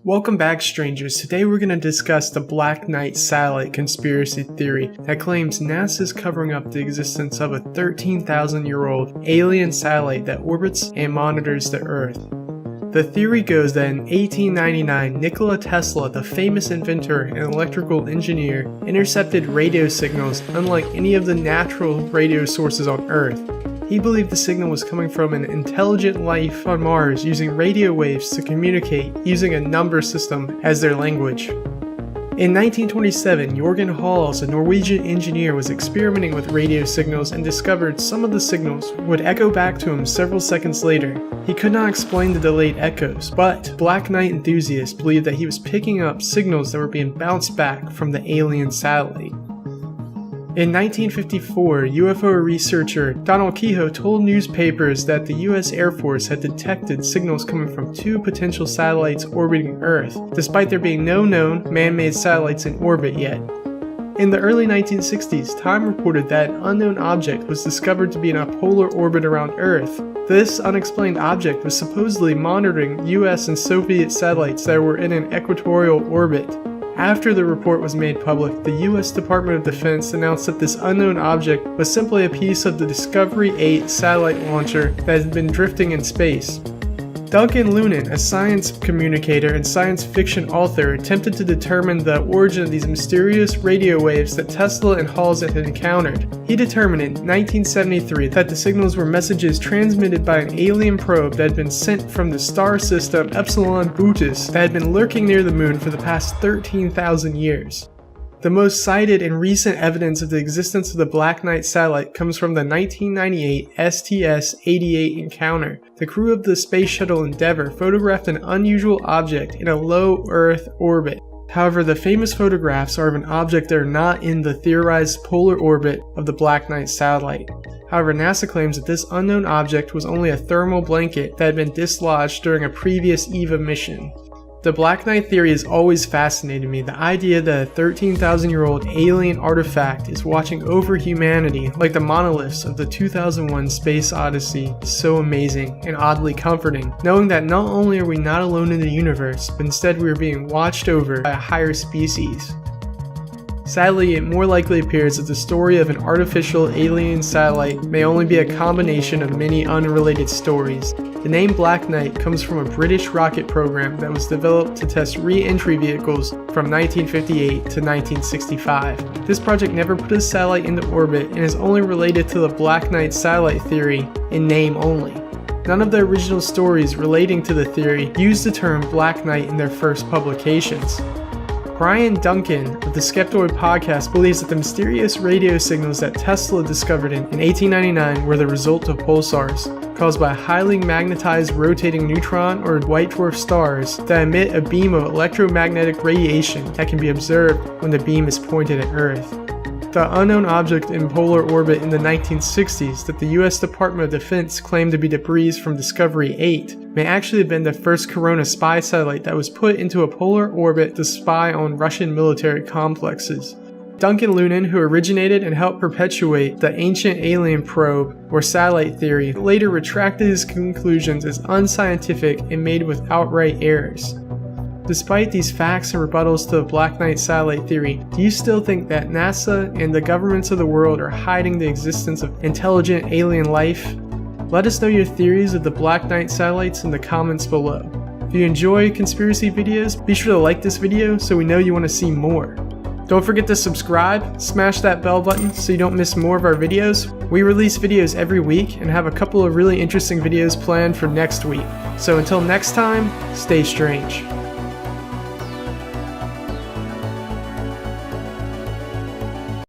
Welcome back, strangers. Today we're going to discuss the Black Knight satellite conspiracy theory that claims NASA is covering up the existence of a 13,000-year-old alien satellite that orbits and monitors the Earth. The theory goes that in 1899, Nikola Tesla, the famous inventor and electrical engineer, intercepted radio signals unlike any of the natural radio sources on Earth. He believed the signal was coming from an intelligent life on Mars using radio waves to communicate using a number system as their language. In 1927, Jørgen Hals, a Norwegian engineer, was experimenting with radio signals and discovered some of the signals would echo back to him several seconds later. He could not explain the delayed echoes, but Black Knight enthusiasts believed that he was picking up signals that were being bounced back from the alien satellite. In 1954, UFO researcher Donald Keyhoe told newspapers that the US Air Force had detected signals coming from two potential satellites orbiting Earth, despite there being no known man-made satellites in orbit yet. In the early 1960s, Time reported that an unknown object was discovered to be in a polar orbit around Earth. This unexplained object was supposedly monitoring US and Soviet satellites that were in an equatorial orbit. After the report was made public, the US Department of Defense announced that this unknown object was simply a piece of the Discovery 8 satellite launcher that had been drifting in space. Duncan Lunan, a science communicator and science fiction author, attempted to determine the origin of these mysterious radio waves that Tesla and Hals had encountered. He determined in 1973 that the signals were messages transmitted by an alien probe that had been sent from the star system Epsilon Bootis that had been lurking near the moon for the past 13,000 years. The most cited and recent evidence of the existence of the Black Knight satellite comes from the 1998 STS-88 encounter. The crew of the Space Shuttle Endeavour photographed an unusual object in a low Earth orbit. However, the famous photographs are of an object that are not in the theorized polar orbit of the Black Knight satellite. However, NASA claims that this unknown object was only a thermal blanket that had been dislodged during a previous EVA mission. The Black Knight theory has always fascinated me. The idea that a 13,000-year-old alien artifact is watching over humanity like the monoliths of the 2001 Space Odyssey is so amazing and oddly comforting, knowing that not only are we not alone in the universe, but instead we are being watched over by a higher species. Sadly, it more likely appears that the story of an artificial alien satellite may only be a combination of many unrelated stories. The name Black Knight comes from a British rocket program that was developed to test re-entry vehicles from 1958 to 1965. This project never put a satellite into orbit and is only related to the Black Knight satellite theory in name only. None of the original stories relating to the theory used the term Black Knight in their first publications. Brian Duncan of the Skeptoid podcast believes that the mysterious radio signals that Tesla discovered in 1899 were the result of pulsars, caused by highly magnetized rotating neutron or white dwarf stars that emit a beam of electromagnetic radiation that can be observed when the beam is pointed at Earth. The unknown object in polar orbit in the 1960s that the US Department of Defense claimed to be debris from Discovery 8 may actually have been the first Corona spy satellite that was put into a polar orbit to spy on Russian military complexes. Duncan Lunan, who originated and helped perpetuate the ancient alien probe or satellite theory, later retracted his conclusions as unscientific and made with outright errors. Despite these facts and rebuttals to the Black Knight satellite theory, do you still think that NASA and the governments of the world are hiding the existence of intelligent alien life? Let us know your theories of the Black Knight satellites in the comments below. If you enjoy conspiracy videos, be sure to like this video so we know you want to see more. Don't forget to subscribe, smash that bell button so you don't miss more of our videos. We release videos every week and have a couple of really interesting videos planned for next week. So until next time, stay strange.